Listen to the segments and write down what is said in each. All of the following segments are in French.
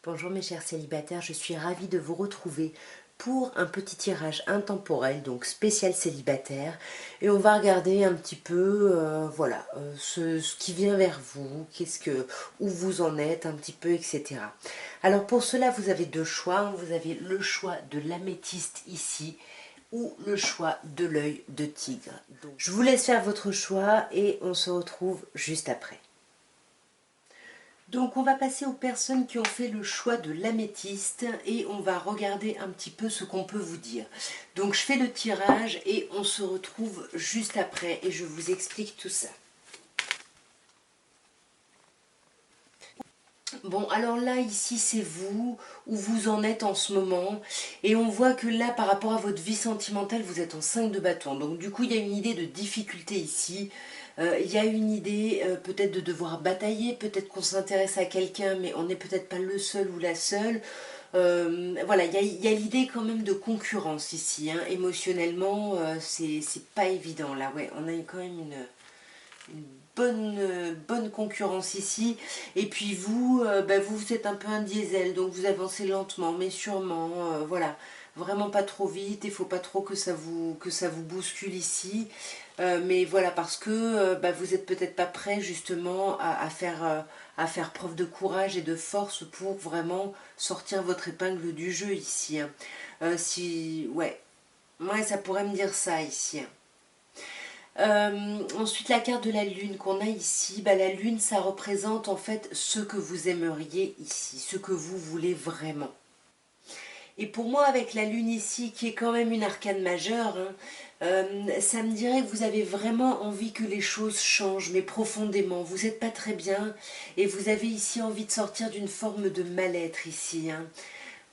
Bonjour mes chers célibataires, je suis ravie de vous retrouver pour un petit tirage intemporel, donc spécial célibataire. Et on va regarder un petit peu, ce qui vient vers vous, où vous en êtes un petit peu, etc. Alors pour cela, vous avez deux choix. Vous avez le choix de l'améthyste ici ou le choix de l'œil de tigre. Donc, je vous laisse faire votre choix et on se retrouve juste après. Donc on va passer aux personnes qui ont fait le choix de l'améthyste et on va regarder un petit peu ce qu'on peut vous dire. Donc je fais le tirage et on se retrouve juste après et je vous explique tout ça. Bon, alors là, ici, c'est vous, où vous en êtes en ce moment. Et on voit que là, par rapport à votre vie sentimentale, vous êtes en 5 de bâton. Donc du coup, il y a une idée de difficulté ici. Il y a une idée peut-être de devoir batailler, peut-être qu'on s'intéresse à quelqu'un, mais on n'est peut-être pas le seul ou la seule. Voilà, il y a l'idée quand même de concurrence ici. Hein. Émotionnellement, c'est pas évident là. Ouais, on a quand même une bonne concurrence ici. Et puis vous, vous êtes un peu un diesel, donc vous avancez lentement, mais sûrement. Voilà, vraiment pas trop vite. Il faut pas trop que ça vous bouscule ici. Mais voilà, parce que vous n'êtes peut-être pas prêt justement à faire preuve de courage et de force pour vraiment sortir votre épingle du jeu ici. Hein. Ouais, ça pourrait me dire ça ici. Hein. Ensuite, la carte de la lune qu'on a ici, la lune, ça représente en fait ce que vous aimeriez ici, ce que vous voulez vraiment. Et pour moi, avec la lune ici, qui est quand même une arcane majeure, hein, ça me dirait que vous avez vraiment envie que les choses changent, mais profondément. Vous n'êtes pas très bien et vous avez ici envie de sortir d'une forme de mal-être ici. Hein.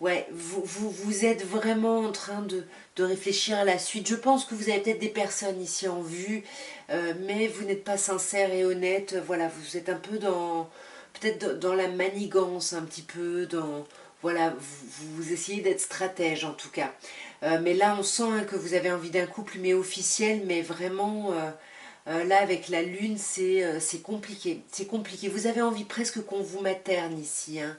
Ouais, vous êtes vraiment en train de réfléchir à la suite. Je pense que vous avez peut-être des personnes ici en vue, mais vous n'êtes pas sincère et honnête. Voilà, vous êtes un peu peut-être dans la manigance un petit peu, voilà, vous essayez d'être stratège en tout cas. Mais là, on sent hein, que vous avez envie d'un couple, mais officiel, mais vraiment... là, avec la lune, c'est compliqué. C'est compliqué. Vous avez envie presque qu'on vous materne ici. Hein.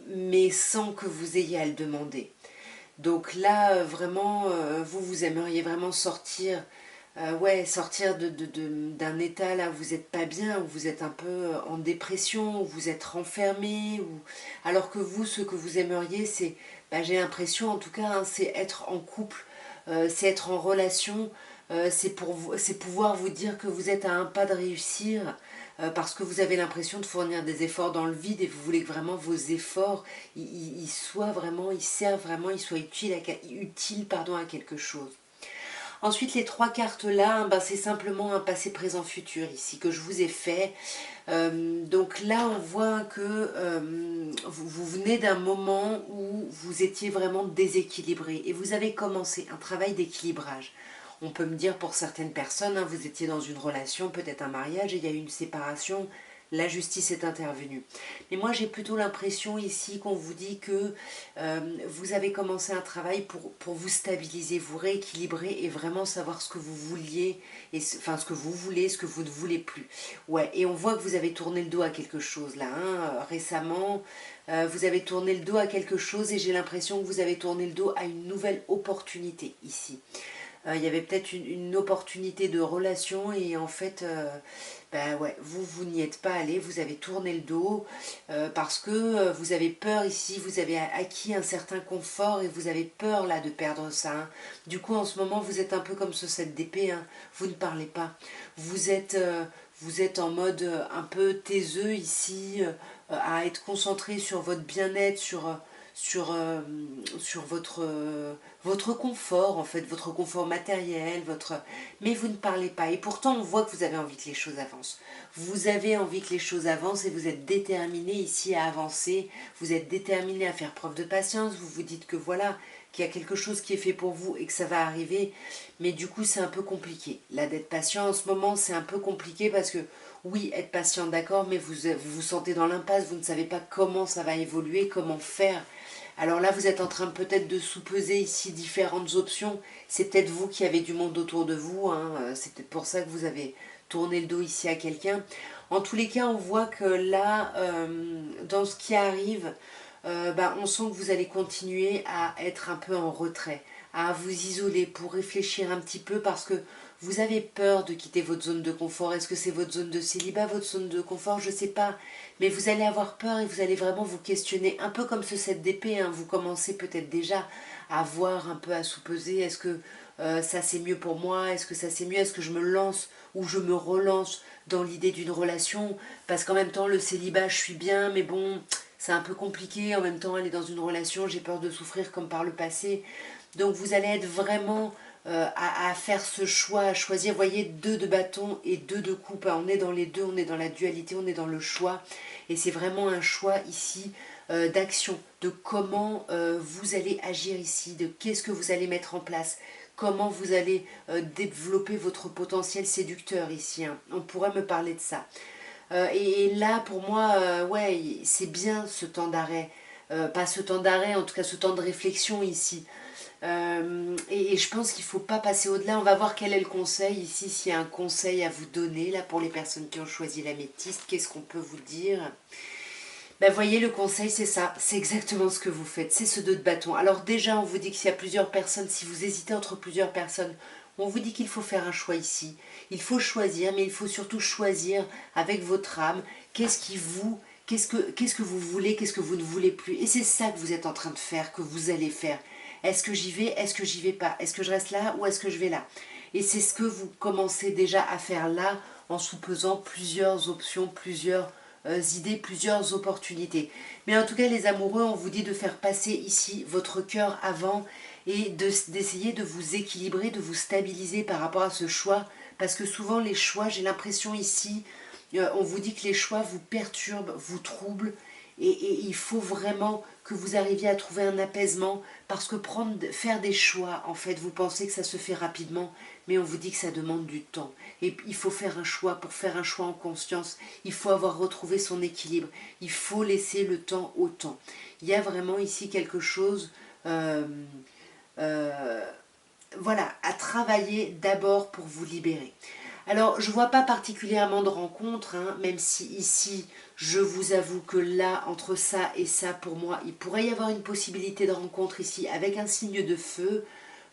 Mais sans que vous ayez à le demander. Donc là, vraiment, vous aimeriez vraiment sortir, sortir d'un état là où vous n'êtes pas bien, où vous êtes un peu en dépression, où vous êtes renfermé, alors que vous, ce que vous aimeriez, c'est, j'ai l'impression en tout cas, hein, c'est être en couple, c'est être en relation, c'est pouvoir vous dire que vous êtes à un pas de réussir, parce que vous avez l'impression de fournir des efforts dans le vide et vous voulez que vraiment vos efforts ils soient vraiment, ils servent vraiment, ils soient utiles à quelque chose. Ensuite, les trois cartes là, c'est simplement un passé, présent, futur ici que je vous ai fait. Donc là, on voit que vous venez d'un moment où vous étiez vraiment déséquilibré et vous avez commencé un travail d'équilibrage. On peut me dire pour certaines personnes, hein, vous étiez dans une relation, peut-être un mariage, et il y a eu une séparation, la justice est intervenue. Mais moi j'ai plutôt l'impression ici qu'on vous dit que vous avez commencé un travail pour vous stabiliser, vous rééquilibrer et vraiment savoir ce que vous vouliez, ce que vous voulez, ce que vous ne voulez plus. Ouais, et on voit que vous avez tourné le dos à quelque chose là, hein, récemment. Vous avez tourné le dos à quelque chose et j'ai l'impression que vous avez tourné le dos à une nouvelle opportunité ici. Il y avait peut-être une opportunité de relation et en fait, vous n'y êtes pas allé, vous avez tourné le dos parce que vous avez peur ici, vous avez acquis un certain confort et vous avez peur là de perdre ça. Hein. Du coup, en ce moment, vous êtes un peu comme ce 7 d'épée, hein. Vous ne parlez pas. Vous êtes en mode un peu taiseux ici, à être concentré sur votre bien-être, sur votre confort, en fait, votre confort matériel, mais vous ne parlez pas. Et pourtant, on voit que vous avez envie que les choses avancent. Vous avez envie que les choses avancent et vous êtes déterminé ici à avancer. Vous êtes déterminé à faire preuve de patience. Vous vous dites que voilà, qu'il y a quelque chose qui est fait pour vous et que ça va arriver. Mais du coup, c'est un peu compliqué. Là, d'être patient en ce moment, c'est un peu compliqué parce que oui, être patient, d'accord, mais vous sentez dans l'impasse, vous ne savez pas comment ça va évoluer, comment faire. Alors là, vous êtes en train peut-être de sous-peser ici différentes options. C'est peut-être vous qui avez du monde autour de vous. Hein. C'est peut-être pour ça que vous avez tourné le dos ici à quelqu'un. En tous les cas, on voit que là, dans ce qui arrive, on sent que vous allez continuer à être un peu en retrait, à vous isoler pour réfléchir un petit peu parce que vous avez peur de quitter votre zone de confort. Est-ce que c'est votre zone de célibat, votre zone de confort? Je ne sais pas. Mais vous allez avoir peur et vous allez vraiment vous questionner, un peu comme ce 7 d'épée. Hein. Vous commencez peut-être déjà à voir un peu, à sous-peser. Est-ce que ça c'est mieux pour moi? Est-ce que ça c'est mieux? Est-ce que je me lance ou je me relance dans l'idée d'une relation? Parce qu'en même temps, le célibat, je suis bien, mais bon, c'est un peu compliqué. En même temps, aller dans une relation, j'ai peur de souffrir comme par le passé. Donc vous allez être vraiment à faire ce choix, à choisir. Vous voyez, 2 de bâton et 2 de coupe. On est dans les deux, on est dans la dualité, on est dans le choix. Et c'est vraiment un choix ici d'action, de comment vous allez agir ici, de qu'est-ce que vous allez mettre en place, comment vous allez développer votre potentiel séducteur ici. Hein. On pourrait me parler de ça. Et là, pour moi, ouais, c'est bien ce temps d'arrêt. Pas ce temps d'arrêt, en tout cas ce temps de réflexion ici. Et je pense qu'il ne faut pas passer au-delà. On va voir quel est le conseil ici, s'il y a un conseil à vous donner là pour les personnes qui ont choisi l'améthyste. Qu'est-ce qu'on peut vous dire? Ben voyez, le conseil c'est ça, c'est exactement ce que vous faites, c'est ce 2 de bâton. Alors déjà on vous dit que s'il y a plusieurs personnes, si vous hésitez entre plusieurs personnes, on vous dit qu'il faut faire un choix ici. Il faut choisir, mais il faut surtout choisir avec votre âme qu'est-ce que vous voulez, qu'est-ce que vous ne voulez plus. Et c'est ça que vous êtes en train de faire, que vous allez faire. Est-ce que j'y vais, est-ce que j'y vais pas? Est-ce que je reste là ou est-ce que je vais là? Et c'est ce que vous commencez déjà à faire là en sous-pesant plusieurs options, plusieurs idées, plusieurs opportunités. Mais en tout cas, les amoureux, on vous dit de faire passer ici votre cœur avant et d'essayer de vous équilibrer, de vous stabiliser par rapport à ce choix. Parce que souvent, les choix, j'ai l'impression ici, on vous dit que les choix vous perturbent, vous troublent. Et il faut vraiment que vous arriviez à trouver un apaisement parce que faire des choix, en fait, vous pensez que ça se fait rapidement, mais on vous dit que ça demande du temps. Et il faut faire un choix. Pour faire un choix en conscience, il faut avoir retrouvé son équilibre. Il faut laisser le temps au temps. Il y a vraiment ici quelque chose, euh, voilà, à travailler d'abord pour vous libérer. Alors, je ne vois pas particulièrement de rencontres, hein, même si ici, je vous avoue que là, entre ça et ça, pour moi, il pourrait y avoir une possibilité de rencontre ici avec un signe de feu,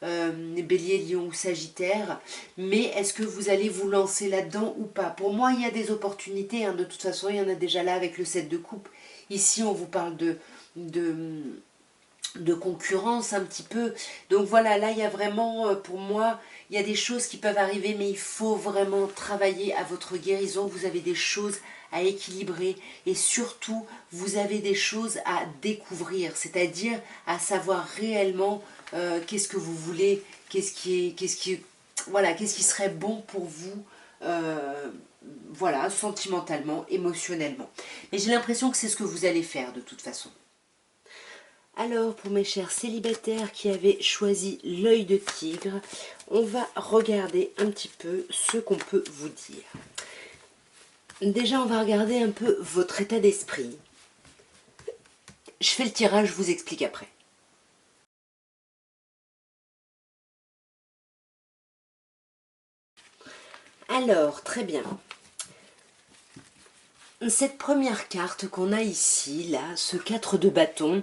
Bélier, Lion ou Sagittaire. Mais est-ce que vous allez vous lancer là-dedans ou pas? Pour moi, il y a des opportunités. Hein, de toute façon, il y en a déjà là avec le 7 de coupe. Ici, on vous parle de concurrence un petit peu. Donc voilà, là il y a vraiment, pour moi, il y a des choses qui peuvent arriver, mais il faut vraiment travailler à votre guérison. Vous avez des choses à équilibrer et surtout, vous avez des choses à découvrir, c'est-à-dire à savoir réellement qu'est-ce que vous voulez, voilà, qu'est-ce qui serait bon pour vous, voilà, sentimentalement, émotionnellement. Mais j'ai l'impression que c'est ce que vous allez faire de toute façon. Alors, pour mes chers célibataires qui avaient choisi l'œil de tigre, on va regarder un petit peu ce qu'on peut vous dire. Déjà, on va regarder un peu votre état d'esprit. Je fais le tirage, je vous explique après. Alors, très bien. Cette première carte qu'on a ici, là, ce 4 de bâton,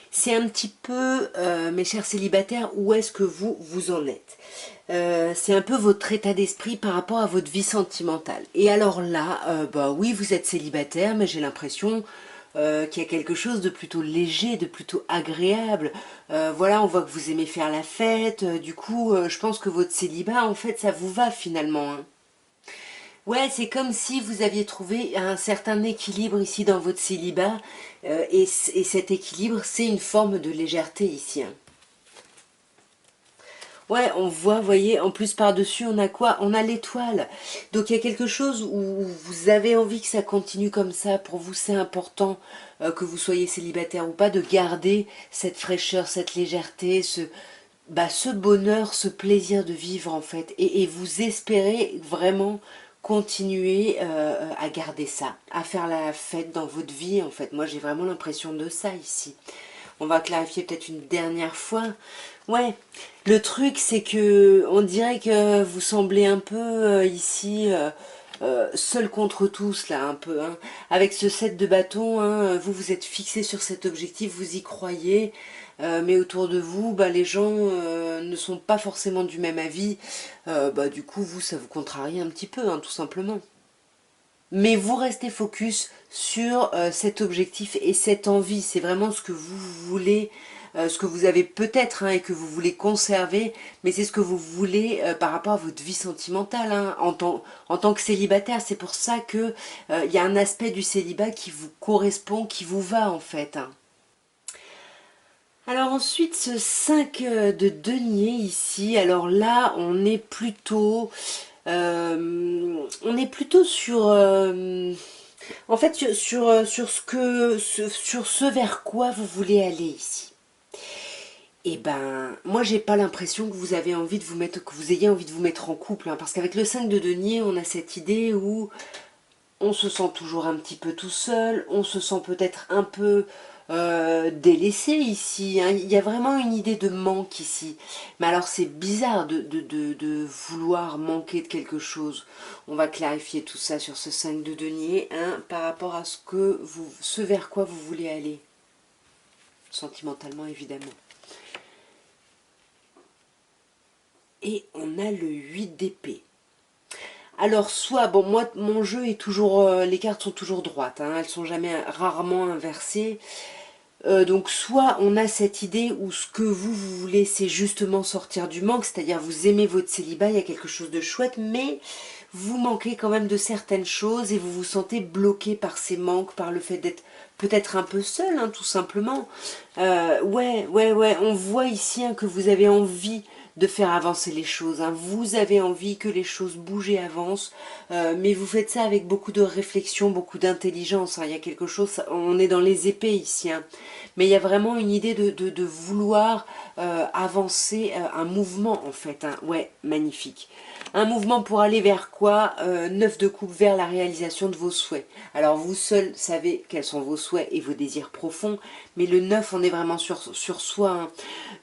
c'est un petit peu, mes chers célibataires, où est-ce que vous en êtes. C'est un peu votre état d'esprit par rapport à votre vie sentimentale. Et alors là, bah oui, vous êtes célibataire, mais j'ai l'impression qu'il y a quelque chose de plutôt léger, de plutôt agréable. Voilà, on voit que vous aimez faire la fête. Du coup, je pense que votre célibat, en fait, ça vous va finalement. Hein. Ouais, c'est comme si vous aviez trouvé un certain équilibre ici dans votre célibat. Et cet équilibre, c'est une forme de légèreté ici. Hein. Ouais, on voit, vous voyez, en plus par-dessus, on a quoi? On a l'étoile. Donc il y a quelque chose où vous avez envie que ça continue comme ça. Pour vous, c'est important que vous soyez célibataire ou pas, de garder cette fraîcheur, cette légèreté, ce bonheur, ce plaisir de vivre en fait. Et vous espérez vraiment continuer à garder ça, à faire la fête dans votre vie en fait. Moi, j'ai vraiment l'impression de ça ici. On va clarifier peut-être une dernière fois. Ouais, le truc c'est que on dirait que vous semblez un peu ici seul contre tous là un peu, hein. Avec ce 7 de bâton, hein, vous êtes fixé sur cet objectif, vous y croyez, mais autour de vous, bah, les gens ne sont pas forcément du même avis, bah, du coup vous ça vous contrarie un petit peu, hein, tout simplement. Mais vous restez focus sur cet objectif et cette envie, c'est vraiment ce que vous voulez, ce que vous avez peut-être, hein, et que vous voulez conserver, mais c'est ce que vous voulez par rapport à votre vie sentimentale, hein, en tant que célibataire. C'est pour ça que il y a un aspect du célibat qui vous correspond, qui vous va en fait, hein. Alors ensuite, ce 5 de denier ici, alors là, on est plutôt sur, en fait, sur ce vers quoi vous voulez aller ici. Et ben, moi, j'ai pas l'impression que vous avez envie de vous mettre, que vous ayez envie de vous mettre en couple, hein, parce qu'avec le 5 de denier, on a cette idée où on se sent toujours un petit peu tout seul, on se sent peut-être un peu délaissé ici, hein. Il y a vraiment une idée de manque ici. Mais alors c'est bizarre de vouloir manquer de quelque chose. On va clarifier tout ça sur ce 5 de denier, hein, par rapport à ce vers quoi vous voulez aller. Sentimentalement évidemment. Et on a le 8 d'épée. Alors soit, bon moi mon jeu est toujours, les cartes sont toujours droites, hein, elles sont jamais, rarement inversées. Donc soit on a cette idée où ce que vous voulez c'est justement sortir du manque, c'est-à-dire vous aimez votre célibat, il y a quelque chose de chouette, mais vous manquez quand même de certaines choses et vous vous sentez bloqué par ces manques, par le fait d'être peut-être un peu seul, hein, tout simplement. Ouais, on voit ici, hein, que vous avez envie de faire avancer les choses, hein. Vous avez envie que les choses bougent et avancent, mais vous faites ça avec beaucoup de réflexion, beaucoup d'intelligence, hein. Il y a quelque chose, on est dans les épées ici, hein. Mais il y a vraiment une idée de vouloir avancer, un mouvement en fait, hein. Ouais, magnifique. Un mouvement pour aller vers quoi? 9 de coupe, vers la réalisation de vos souhaits. Alors vous seul savez quels sont vos souhaits et vos désirs profonds, mais le 9 on est vraiment sur soi, hein.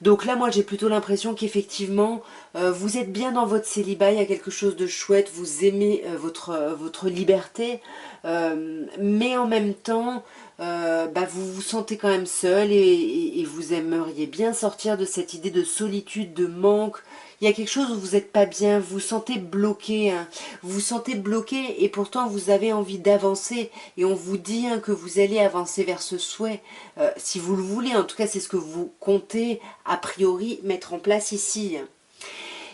Donc là moi j'ai plutôt l'impression qu'effectivement vous êtes bien dans votre célibat, il y a quelque chose de chouette, vous aimez votre liberté, mais en même temps bah, vous vous sentez quand même seul et vous aimeriez bien sortir de cette idée de solitude, de manque. Il y a quelque chose où vous n'êtes pas bien, vous vous sentez bloqué, hein. Vous vous sentez bloqué et pourtant vous avez envie d'avancer et on vous dit, hein, que vous allez avancer vers ce souhait, si vous le voulez, en tout cas c'est ce que vous comptez a priori mettre en place ici.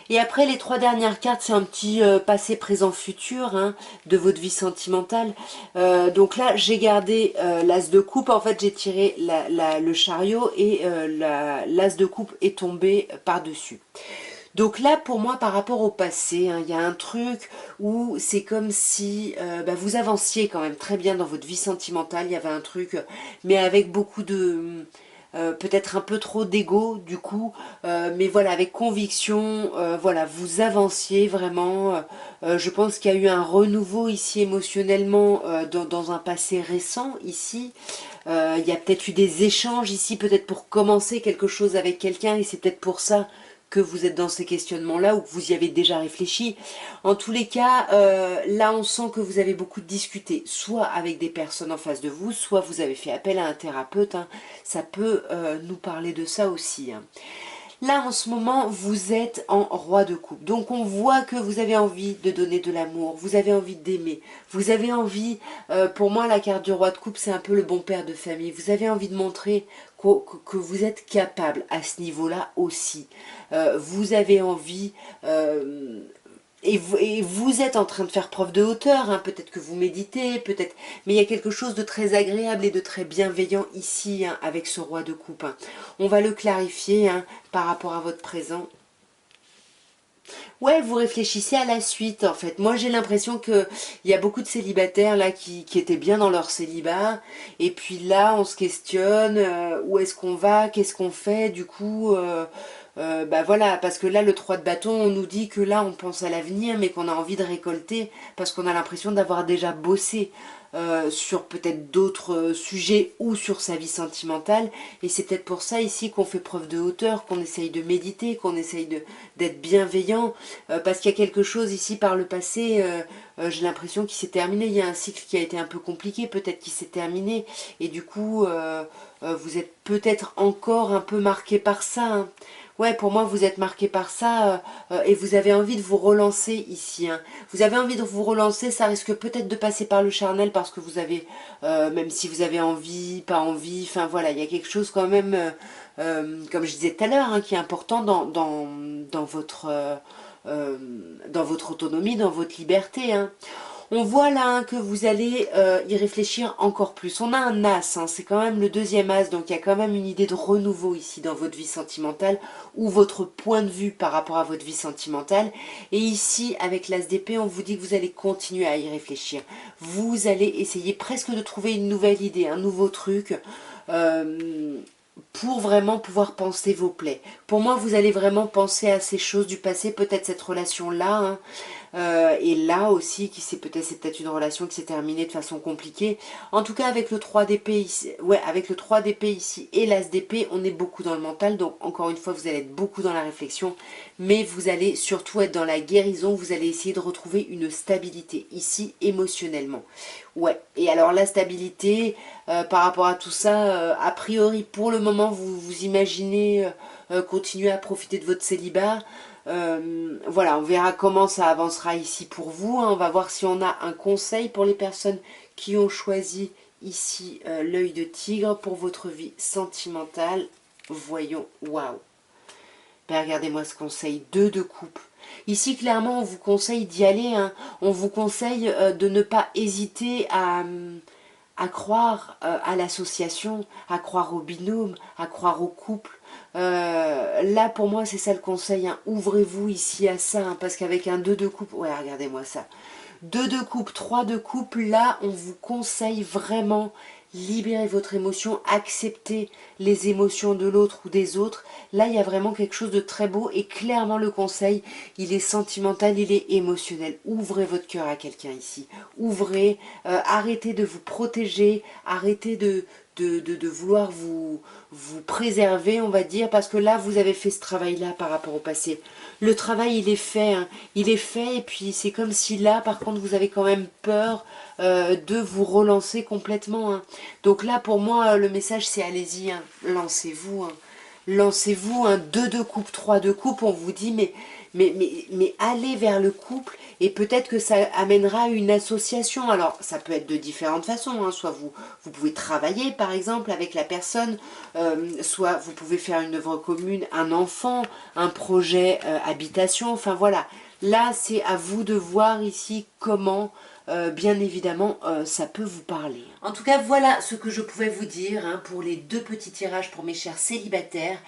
Et après les trois dernières cartes, c'est un petit passé, présent, futur, hein, de votre vie sentimentale. Donc là, j'ai gardé l'as de coupe. En fait, j'ai tiré le chariot et l'as de coupe est tombé par-dessus. Donc là, pour moi, par rapport au passé, hein, il y a un truc où c'est comme si bah, vous avanciez quand même très bien dans votre vie sentimentale. Il y avait un truc, mais avec beaucoup de... peut-être un peu trop d'ego du coup, mais voilà, avec conviction, voilà, vous avanciez vraiment. Je pense qu'il y a eu un renouveau ici émotionnellement dans un passé récent ici. Il y a peut-être eu des échanges ici, peut-être pour commencer quelque chose avec quelqu'un, et c'est peut-être pour ça que vous êtes dans ces questionnements-là ou que vous y avez déjà réfléchi. En tous les cas, là on sent que vous avez beaucoup discuté, soit avec des personnes en face de vous, soit vous avez fait appel à un thérapeute, hein. Ça peut nous parler de ça aussi, hein. Là, en ce moment, vous êtes en roi de coupe. Donc, on voit que vous avez envie de donner de l'amour, vous avez envie d'aimer, vous avez envie, pour moi, la carte du roi de coupe, c'est un peu le bon père de famille. Vous avez envie de montrer que vous êtes capable à ce niveau-là aussi. Vous avez envie... et vous êtes en train de faire preuve de hauteur, hein. Peut-être que vous méditez, peut-être, mais il y a quelque chose de très agréable et de très bienveillant ici, hein, avec ce roi de coupe, hein. On va le clarifier, hein, par rapport à votre présent. Ouais, vous réfléchissez à la suite en fait. Moi j'ai l'impression que il y a beaucoup de célibataires là qui étaient bien dans leur célibat. Et puis là on se questionne, où est-ce qu'on va, qu'est-ce qu'on fait du coup, bah voilà, parce que là le 3 de bâton on nous dit que là on pense à l'avenir mais qu'on a envie de récolter parce qu'on a l'impression d'avoir déjà bossé. sur peut-être d'autres sujets ou sur sa vie sentimentale. Et c'est peut-être pour ça ici qu'on fait preuve de hauteur, qu'on essaye de méditer, qu'on essaye d'être bienveillant, parce qu'il y a quelque chose ici par le passé, j'ai l'impression qu'il s'est terminé. Il y a un cycle qui a été un peu compliqué, peut-être qu'il s'est terminé, et du coup, vous êtes peut-être encore un peu marqué par ça, hein. Ouais, pour moi, vous êtes marqué par ça et vous avez envie de vous relancer ici, hein. Vous avez envie de vous relancer, ça risque peut-être de passer par le charnel parce que vous avez, même si vous avez envie, pas envie, enfin voilà, il y a quelque chose quand même, comme je disais tout à l'heure, hein, qui est important euh, dans votre autonomie, dans votre liberté, hein. On voit là hein, que vous allez y réfléchir encore plus. On a un as, hein, c'est quand même le deuxième as, donc il y a quand même une idée de renouveau ici dans votre vie sentimentale ou votre point de vue par rapport à votre vie sentimentale. Et ici, avec l'as d'épée, on vous dit que vous allez continuer à y réfléchir. Vous allez essayer presque de trouver une nouvelle idée, un nouveau truc. Pour vraiment pouvoir penser vos plaies. Pour moi, vous allez vraiment penser à ces choses du passé, peut-être cette relation-là, hein, et là aussi, c'est peut-être une relation qui s'est terminée de façon compliquée. En tout cas, avec le 3 d'épée ici, ouais, avec le 3 d'épée ici et l'as d'épée, on est beaucoup dans le mental. Donc, encore une fois, vous allez être beaucoup dans la réflexion, mais vous allez surtout être dans la guérison. Vous allez essayer de retrouver une stabilité ici émotionnellement. Ouais, et alors la stabilité, par rapport à tout ça, a priori, pour le moment, vous imaginez continuer à profiter de votre célibat. Voilà, on verra comment ça avancera ici pour vous, hein. On va voir si on a un conseil pour les personnes qui ont choisi ici l'œil de tigre pour votre vie sentimentale. Voyons, waouh. Ben, regardez-moi ce conseil, 2 de coupe. Ici, clairement, on vous conseille d'y aller, hein. On vous conseille de ne pas hésiter à croire à l'association, à croire au binôme, à croire au couple. Là, pour moi, c'est ça le conseil, hein. Ouvrez-vous ici à ça, hein, parce qu'avec un 2 de coupe, ouais, regardez-moi ça. 2 de coupe, 3 de coupe, là, on vous conseille vraiment libérer votre émotion, accepter les émotions de l'autre ou des autres. Là, il y a vraiment quelque chose de très beau et clairement le conseil, il est sentimental, il est émotionnel. Ouvrez votre cœur à quelqu'un ici. Ouvrez, arrêtez de vous protéger, arrêtez de vouloir vous préserver, on va dire, parce que là, vous avez fait ce travail-là par rapport au passé. Le travail, il est fait, hein. Il est fait, et puis c'est comme si là, par contre, vous avez quand même peur de vous relancer complètement, hein. Donc là, pour moi, le message, c'est allez-y, hein, lancez-vous, hein. Lancez-vous, un 2 de coupe, 3 de coupe, on vous dit, mais allez vers le couple, et peut-être que ça amènera une association. Alors, ça peut être de différentes façons, hein. Soit vous pouvez travailler, par exemple, avec la personne, soit vous pouvez faire une œuvre commune, un enfant, un projet habitation, enfin voilà. Là, c'est à vous de voir ici comment, bien évidemment, ça peut vous parler. En tout cas, voilà ce que je pouvais vous dire hein, pour les 2 petits tirages pour mes chers célibataires.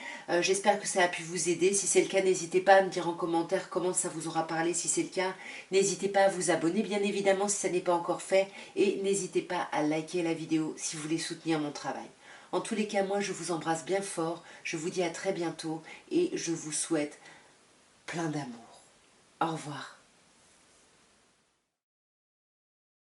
J'espère que ça a pu vous aider. Si c'est le cas, n'hésitez pas à me dire en commentaire comment ça vous aura parlé. Si c'est le cas, n'hésitez pas à vous abonner, bien évidemment, si ça n'est pas encore fait. Et n'hésitez pas à liker la vidéo si vous voulez soutenir mon travail. En tous les cas, moi, je vous embrasse bien fort. Je vous dis à très bientôt et je vous souhaite plein d'amour. Au revoir.